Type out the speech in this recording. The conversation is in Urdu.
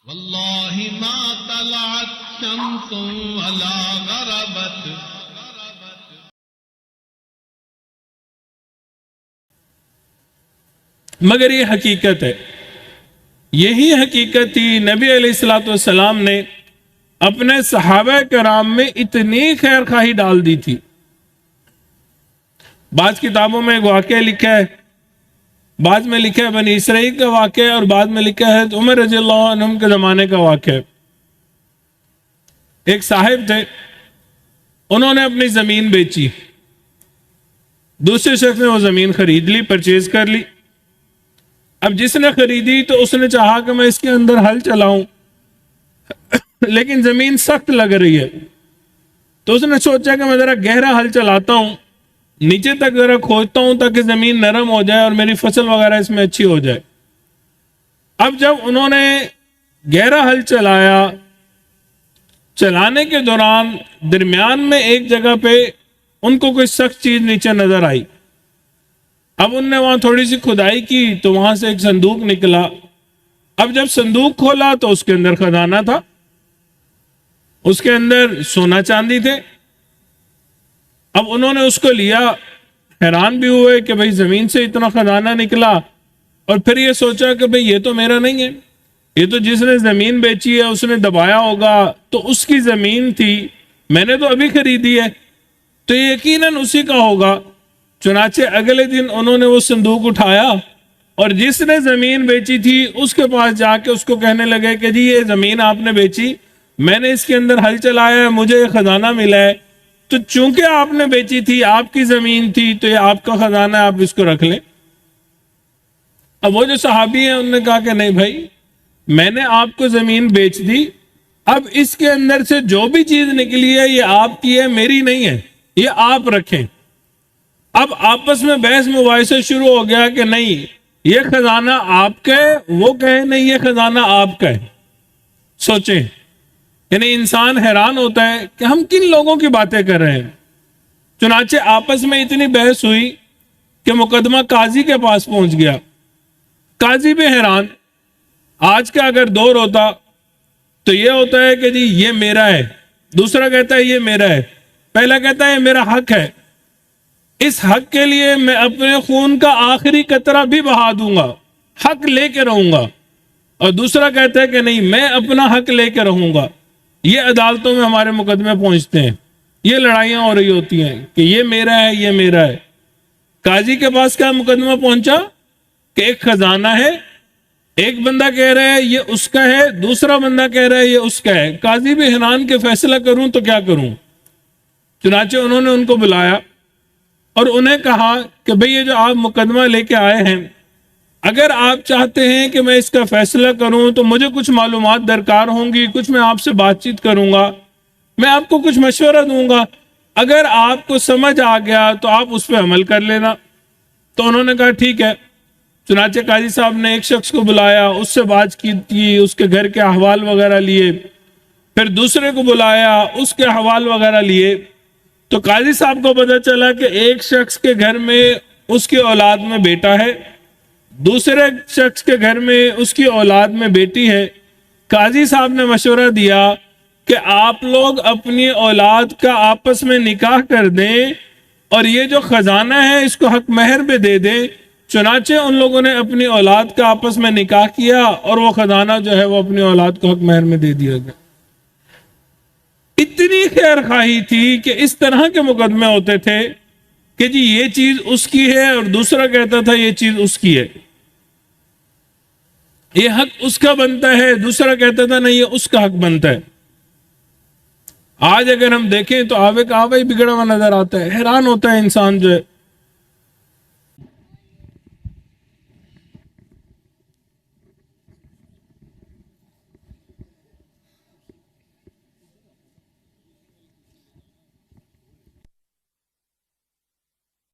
واللہ ما طلعت شمس ولا غربت. مگر یہ حقیقت ہے، یہی حقیقت تھی نبی علیہ الصلوۃ والسلام نے اپنے صحابہ کرام میں اتنی خیر خواہی ڈال دی تھی. بعض کتابوں میں ایک واقعہ لکھا ہے، بعض میں لکھا ہے بنی اسرائیل کا واقعہ، اور بعض میں لکھا ہے عمر رضی اللہ عنہ کے زمانے کا واقعہ. ایک صاحب تھے، انہوں نے اپنی زمین بیچی، دوسرے شخص نے وہ زمین خرید لی، پرچیز کر لی. اب جس نے خریدی تو اس نے چاہا کہ میں اس کے اندر ہل چلاؤں، لیکن زمین سخت لگ رہی ہے، تو اس نے سوچا کہ میں ذرا گہرا ہل چلاتا ہوں، نیچے تک ذرا کھوجتا ہوں تاکہ زمین نرم ہو جائے اور میری فصل وغیرہ اس میں اچھی ہو جائے. اب جب انہوں نے گہرا ہل چلایا، چلانے کے دوران درمیان میں ایک جگہ پہ ان کو کوئی سخت چیز نیچے نظر آئی. اب ان نے وہاں تھوڑی سی کھدائی کی تو وہاں سے ایک صندوق نکلا. اب جب صندوق کھولا تو اس کے اندر خزانہ تھا، اس کے اندر سونا چاندی تھے. اب انہوں نے اس کو لیا، حیران بھی ہوئے کہ بھئی زمین سے اتنا خزانہ نکلا، اور پھر یہ سوچا کہ بھئی یہ تو میرا نہیں ہے، یہ تو جس نے زمین بیچی ہے اس نے دبایا ہوگا، تو اس کی زمین تھی، میں نے تو ابھی خریدی ہے، تو یہ یقیناً اسی کا ہوگا. چنانچہ اگلے دن انہوں نے وہ صندوق اٹھایا اور جس نے زمین بیچی تھی اس کے پاس جا کے اس کو کہنے لگے کہ جی یہ زمین آپ نے بیچی، میں نے اس کے اندر ہل چلایا ہے، مجھے یہ خزانہ ملا ہے، تو چونکہ آپ نے بیچی تھی، آپ کی زمین تھی، تو یہ آپ کا خزانہ ہے، آپ اس کو رکھ لیں. اب وہ جو صحابی ہیں انہوں نے کہا کہ نہیں بھائی، میں نے آپ کو زمین بیچ دی، اب اس کے اندر سے جو بھی چیز نکلی ہے یہ آپ کی ہے، میری نہیں ہے، یہ آپ رکھیں. اب آپس میں بحث مباحثہ شروع ہو گیا کہ نہیں یہ خزانہ آپ کا ہے، وہ کہے نہیں یہ خزانہ آپ کا ہے. سوچیں، یعنی انسان حیران ہوتا ہے کہ ہم کن لوگوں کی باتیں کر رہے ہیں. چنانچہ آپس میں اتنی بحث ہوئی کہ مقدمہ قاضی کے پاس پہنچ گیا. قاضی بھی حیران. آج کا اگر دور ہوتا تو یہ ہوتا ہے کہ جی یہ میرا ہے، دوسرا کہتا ہے یہ میرا ہے، پہلا کہتا ہے یہ میرا حق ہے، اس حق کے لیے میں اپنے خون کا آخری قطرہ بھی بہا دوں گا، حق لے کے رہوں گا، اور دوسرا کہتا ہے کہ نہیں میں اپنا حق لے کے رہوں گا. یہ عدالتوں میں ہمارے مقدمے پہنچتے ہیں، یہ لڑائیاں ہو رہی ہوتی ہیں کہ یہ میرا ہے یہ میرا ہے. قاضی کے پاس کیا مقدمہ پہنچا کہ ایک خزانہ ہے، ایک بندہ کہہ رہا ہے یہ اس کا ہے، دوسرا بندہ کہہ رہا ہے یہ اس کا ہے. قاضی بھی حیران کہ فیصلہ کروں تو کیا کروں. چنانچہ انہوں نے ان کو بلایا اور انہیں کہا کہ بھئی یہ جو آپ مقدمہ لے کے آئے ہیں، اگر آپ چاہتے ہیں کہ میں اس کا فیصلہ کروں تو مجھے کچھ معلومات درکار ہوں گی، کچھ میں آپ سے بات چیت کروں گا، میں آپ کو کچھ مشورہ دوں گا، اگر آپ کو سمجھ آ گیا تو آپ اس پہ عمل کر لینا. تو انہوں نے کہا ٹھیک ہے. چنانچہ قاضی صاحب نے ایک شخص کو بلایا، اس سے بات کی، اس کے گھر کے احوال وغیرہ لیے، پھر دوسرے کو بلایا، اس کے احوال وغیرہ لیے. تو قاضی صاحب کو پتہ چلا کہ ایک شخص کے گھر میں اس کی اولاد میں بیٹا ہے، دوسرے شخص کے گھر میں اس کی اولاد میں بیٹی ہے. قاضی صاحب نے مشورہ دیا کہ آپ لوگ اپنی اولاد کا آپس میں نکاح کر دیں اور یہ جو خزانہ ہے اس کو حق مہر پہ دے دیں. چنانچہ ان لوگوں نے اپنی اولاد کا آپس میں نکاح کیا اور وہ خزانہ جو ہے وہ اپنی اولاد کو حق مہر میں دے دیا گیا. اتنی خیر خواہی تھی کہ اس طرح کے مقدمے ہوتے تھے کہ جی یہ چیز اس کی ہے اور دوسرا کہتا تھا یہ چیز اس کی ہے، یہ حق اس کا بنتا ہے، دوسرا کہتا تھا نہیں یہ اس کا حق بنتا ہے. آج اگر ہم دیکھیں تو آوے کا آوے بگڑا ہوا نظر آتا ہے، حیران ہوتا ہے انسان جو ہے.